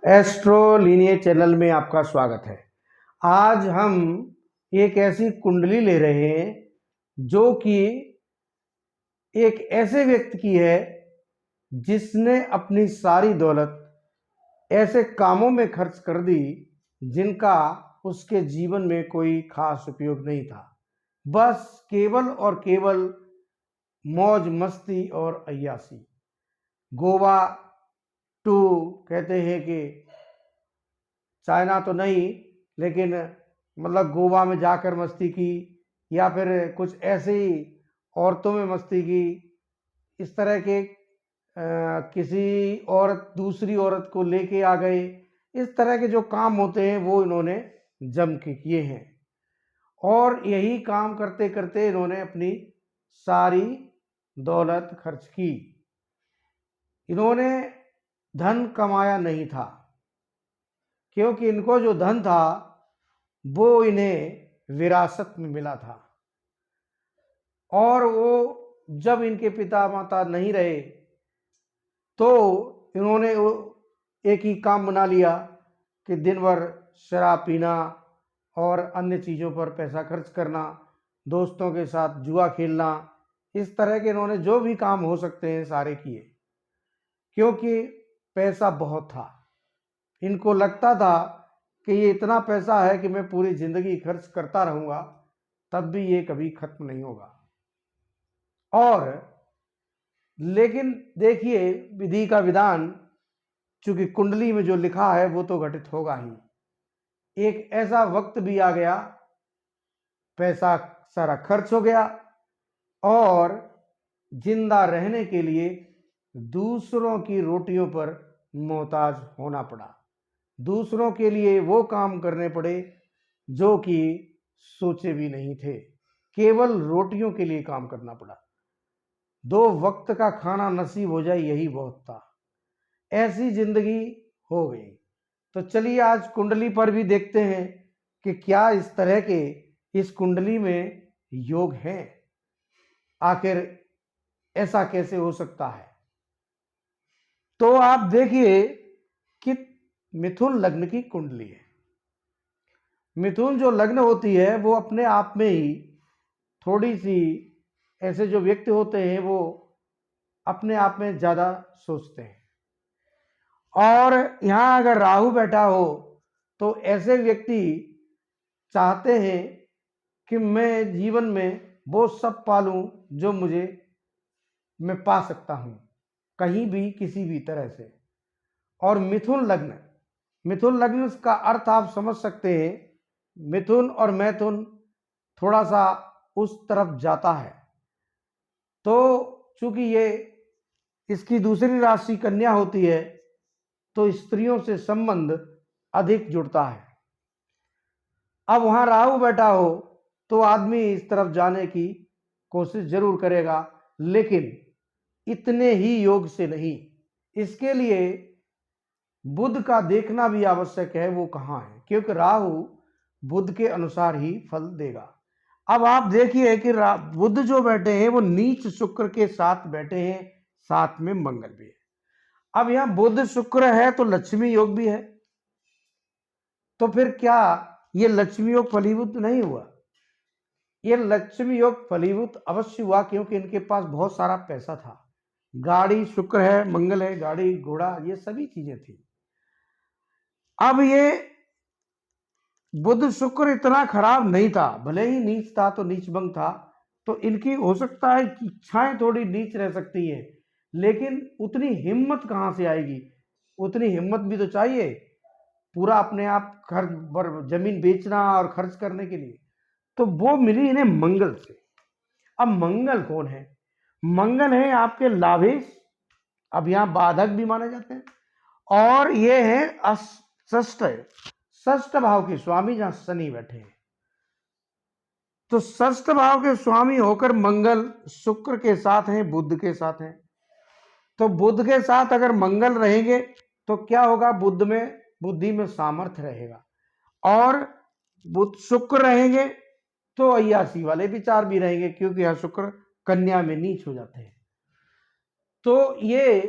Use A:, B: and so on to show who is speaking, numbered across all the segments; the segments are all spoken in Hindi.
A: एस्ट्रो लीनियर चैनल में आपका स्वागत है। आज हम एक ऐसी कुंडली ले रहे हैं जो कि एक ऐसे व्यक्ति की है जिसने अपनी सारी दौलत ऐसे कामों में खर्च कर दी जिनका उसके जीवन में कोई खास उपयोग नहीं था। बस केवल और केवल मौज मस्ती और अय्यासी। गोवा टू कहते हैं कि चाइना तो नहीं, लेकिन मतलब गोवा में जाकर मस्ती की, या फिर कुछ ऐसे ही औरतों में मस्ती की। इस तरह के किसी औरत दूसरी औरत को लेके आ गए। इस तरह के जो काम होते हैं वो इन्होंने जम के किए हैं, और यही काम करते करते इन्होंने अपनी सारी दौलत खर्च की। इन्होंने धन कमाया नहीं था, क्योंकि इनको जो धन था वो इन्हें विरासत में मिला था, और वो जब इनके पिता माता नहीं रहे तो इन्होंने एक ही काम बना लिया कि दिन भर शराब पीना और अन्य चीज़ों पर पैसा खर्च करना, दोस्तों के साथ जुआ खेलना। इस तरह के इन्होंने जो भी काम हो सकते हैं सारे किए, क्योंकि पैसा बहुत था। इनको लगता था कि ये इतना पैसा है कि मैं पूरी जिंदगी खर्च करता रहूंगा, तब भी ये कभी खत्म नहीं होगा। और लेकिन देखिए, विधि का विधान, चूंकि कुंडली में जो लिखा है वो तो घटित होगा ही। एक ऐसा वक्त भी आ गया, पैसा सारा खर्च हो गया और जिंदा रहने के लिए दूसरों की रोटियों पर मोहताज होना पड़ा। दूसरों के लिए वो काम करने पड़े जो कि सोचे भी नहीं थे। केवल रोटियों के लिए काम करना पड़ा। 2 वक्त का खाना नसीब हो जाए यही बहुत था। ऐसी जिंदगी हो गई। तो चलिए आज कुंडली पर भी देखते हैं कि क्या इस तरह के इस कुंडली में योग हैं। आखिर ऐसा कैसे हो सकता है। तो आप देखिए कि मिथुन लग्न की कुंडली है। मिथुन जो लग्न होती है वो अपने आप में ही थोड़ी सी, ऐसे जो व्यक्ति होते हैं वो अपने आप में ज्यादा सोचते हैं। और यहां अगर राहु बैठा हो तो ऐसे व्यक्ति चाहते हैं कि मैं जीवन में वो सब पालूं जो मैं पा सकता हूं कहीं भी किसी भी तरह से। और मिथुन लग्न का अर्थ आप समझ सकते हैं। मिथुन और मैथुन थोड़ा सा उस तरफ जाता है। तो चूंकि ये इसकी दूसरी राशि कन्या होती है तो स्त्रियों से संबंध अधिक जुड़ता है। अब वहां राहु बैठा हो तो आदमी इस तरफ जाने की कोशिश जरूर करेगा, लेकिन इतने ही योग से नहीं। इसके लिए बुध का देखना भी आवश्यक है, वो कहाँ है, क्योंकि राहु बुध के अनुसार ही फल देगा। अब आप देखिए कि बुध जो बैठे हैं वो नीच शुक्र के साथ बैठे हैं, साथ में मंगल भी है। अब यहां बुध शुक्र है तो लक्ष्मी योग भी है। तो फिर क्या ये लक्ष्मी योग फलीभूत नहीं हुआ? ये लक्ष्मी योग फलीभूत अवश्य हुआ, क्योंकि इनके पास बहुत सारा पैसा था। गाड़ी शुक्र है, मंगल है, गाड़ी घोड़ा ये सभी चीजें थी। अब ये बुध शुक्र इतना खराब नहीं था, भले ही नीच था तो नीच भंग था, तो इनकी हो सकता है कि इच्छाएं थोड़ी नीच रह सकती है, लेकिन उतनी हिम्मत कहां से आएगी? उतनी हिम्मत भी तो चाहिए पूरा अपने आप खर्च जमीन बेचना और खर्च करने के लिए। तो वो मिली इन्हें मंगल से। अब मंगल कौन है? मंगल है आपके लाभेश। अब यहां बाधक भी माने जाते हैं, और ये है षष्ठ भाव के स्वामी, जहां शनि बैठे हैं। तो षष्ठ भाव के स्वामी होकर मंगल शुक्र के साथ हैं, बुध के साथ हैं। तो बुध के साथ अगर मंगल रहेंगे तो क्या होगा? बुद्धि में सामर्थ्य रहेगा। और बुध शुक्र रहेंगे तो अय्यासी वाले विचार भी रहेंगे, क्योंकि यह शुक्र कन्या में नीच हो जाते हैं। तो ये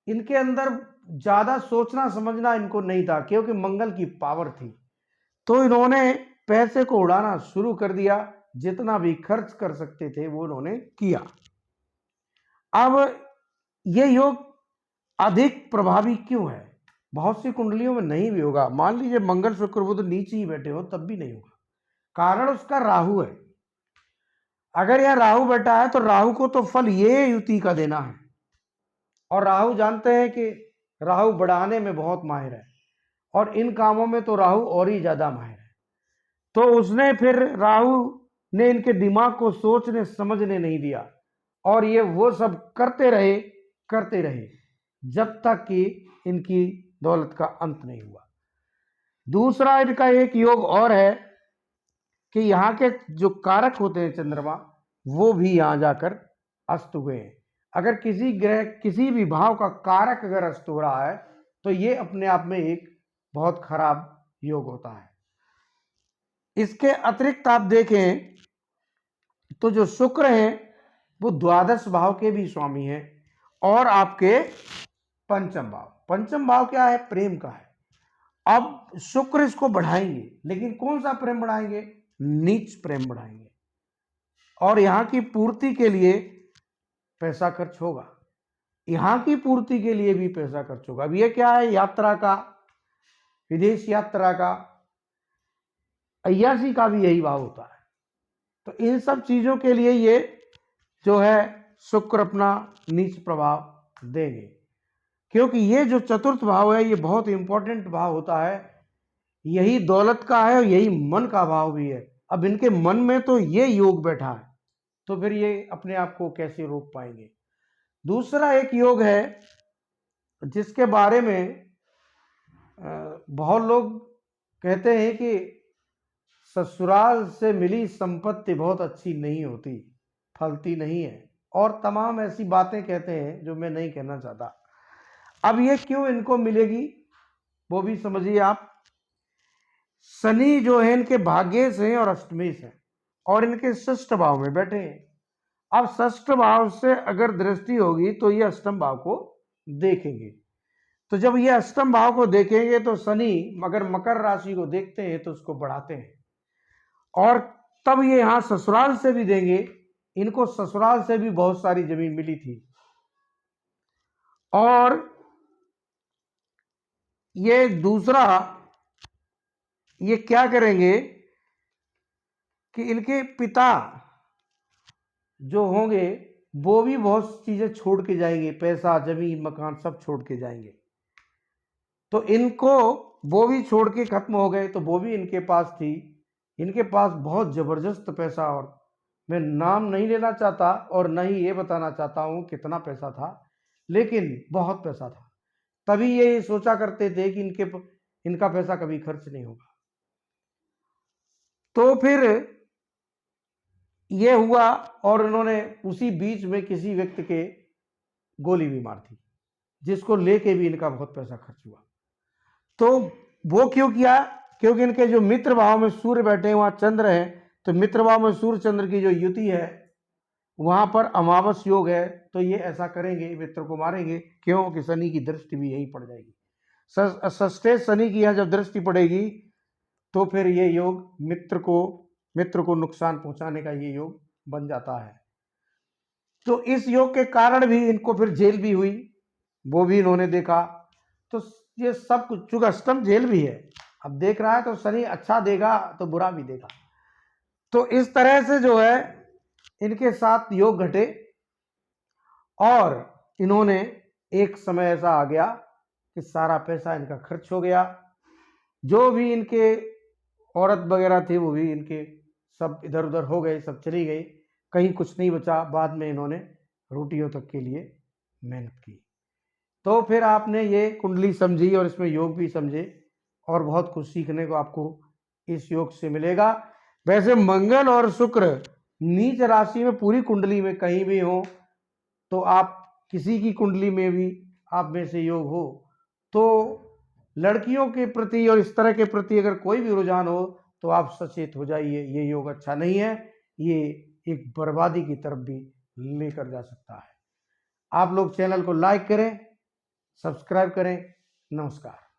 A: इनके अंदर ज्यादा सोचना समझना इनको नहीं था, क्योंकि मंगल की पावर थी। तो इन्होंने पैसे को उड़ाना शुरू कर दिया, जितना भी खर्च कर सकते थे वो इन्होंने किया। अब ये योग अधिक प्रभावी क्यों है? बहुत सी कुंडलियों में नहीं भी होगा, मान लीजिए मंगल शुक्र बुध नीचे ही बैठे हो तब भी नहीं होगा। कारण उसका राहु है। अगर यह राहु बैठा है तो राहु को तो फल ये युति का देना है, और राहु जानते हैं कि राहु बढ़ाने में बहुत माहिर है, और इन कामों में तो राहु और ही ज्यादा माहिर है। तो उसने फिर राहु ने इनके दिमाग को सोचने समझने नहीं दिया, और ये वो सब करते रहे जब तक कि इनकी दौलत का अंत नहीं हुआ। दूसरा इनका एक योग और है कि यहाँ के जो कारक होते हैं चंद्रमा, वो भी यहाँ जाकर अस्त हुए हैं। अगर किसी ग्रह किसी भी भाव का कारक अगर अस्त हो रहा है तो ये अपने आप में एक बहुत खराब योग होता है। इसके अतिरिक्त आप देखें तो जो शुक्र है वो द्वादश भाव के भी स्वामी हैं, और आपके पंचम भाव क्या है? प्रेम का है। अब शुक्र इसको बढ़ाएंगे, लेकिन कौन सा प्रेम बढ़ाएंगे? नीच प्रेम बढ़ाएंगे, और यहां की पूर्ति के लिए पैसा खर्च होगा, यहां की पूर्ति के लिए भी पैसा खर्च होगा। अब ये क्या है? यात्रा का, विदेश यात्रा का, अय्यासी का भी यही भाव होता है। तो इन सब चीजों के लिए ये जो है शुक्र अपना नीच प्रभाव देंगे, क्योंकि ये जो चतुर्थ भाव है ये बहुत इंपॉर्टेंट भाव होता है। यही दौलत का है और यही मन का भाव भी है। अब इनके मन में तो ये योग बैठा है, तो फिर ये अपने आप को कैसे रोक पाएंगे? दूसरा एक योग है जिसके बारे में बहुत लोग कहते हैं कि ससुराल से मिली संपत्ति बहुत अच्छी नहीं होती, फलती नहीं है, और तमाम ऐसी बातें कहते हैं जो मैं नहीं कहना चाहता। अब ये क्यों इनको मिलेगी वो भी समझिए आप। शनि जो है इनके भाग्येश हैं और अष्टमेश हैं, और इनके षष्ठ भाव में बैठे हैं। अब षष्ठ भाव से अगर दृष्टि होगी तो ये अष्टम भाव को देखेंगे। तो जब ये अष्टम भाव को देखेंगे तो शनि अगर मकर राशि को देखते हैं तो उसको बढ़ाते हैं, और तब ये यहां ससुराल से भी देंगे। इनको ससुराल से भी बहुत सारी जमीन मिली थी, और ये दूसरा ये क्या करेंगे कि इनके पिता जो होंगे वो भी बहुत चीजें छोड़ के जाएंगे, पैसा जमीन मकान सब छोड़ के जाएंगे। तो इनको वो भी छोड़ के खत्म हो गए, तो वो भी इनके पास थी। इनके पास बहुत जबरदस्त पैसा, और मैं नाम नहीं लेना चाहता और न ही ये बताना चाहता हूं कितना पैसा था, लेकिन बहुत पैसा था। तभी ये सोचा करते थे कि इनका पैसा कभी खर्च नहीं होगा। तो फिर ये हुआ, और उन्होंने उसी बीच में किसी व्यक्ति के गोली भी मार दी, जिसको लेके भी इनका बहुत पैसा खर्च हुआ। तो वो क्यों किया? क्योंकि इनके जो मित्र भाव में सूर्य बैठे हैं वहां चंद्र है, तो मित्र भाव में सूर्य चंद्र की जो युति है वहां पर अमावस योग है, तो ये ऐसा करेंगे, मित्र को मारेंगे। क्यों? कि शनि की दृष्टि भी यहीं पड़ जाएगी। षष्ठे शनि की यहां जब दृष्टि पड़ेगी तो फिर ये योग मित्र को नुकसान पहुंचाने का ये योग बन जाता है। तो इस योग के कारण भी इनको फिर जेल भी हुई, वो भी इन्होंने देखा। तो ये सब कुछ, चूंकि अष्टम जेल भी है, अब देख रहा है तो शनि अच्छा देगा तो बुरा भी देगा। तो इस तरह से जो है इनके साथ योग घटे, और इन्होंने एक समय ऐसा आ गया कि सारा पैसा इनका खर्च हो गया। जो भी इनके औरत वगैरह थे वो भी इनके सब इधर उधर हो गए, सब चली गई, कहीं कुछ नहीं बचा। बाद में इन्होंने रोटियों तक के लिए मेहनत की। तो फिर आपने ये कुंडली समझी और इसमें योग भी समझे, और बहुत कुछ सीखने को आपको इस योग से मिलेगा। वैसे मंगल और शुक्र नीच राशि में पूरी कुंडली में कहीं भी हो, तो आप किसी की कुंडली में भी आप में से योग हो, तो लड़कियों के प्रति और इस तरह के प्रति अगर कोई भी रुझान हो तो आप सचेत हो जाइए, ये योग अच्छा नहीं है, ये एक बर्बादी की तरफ भी लेकर जा सकता है। आप लोग चैनल को लाइक करें, सब्सक्राइब करें। नमस्कार।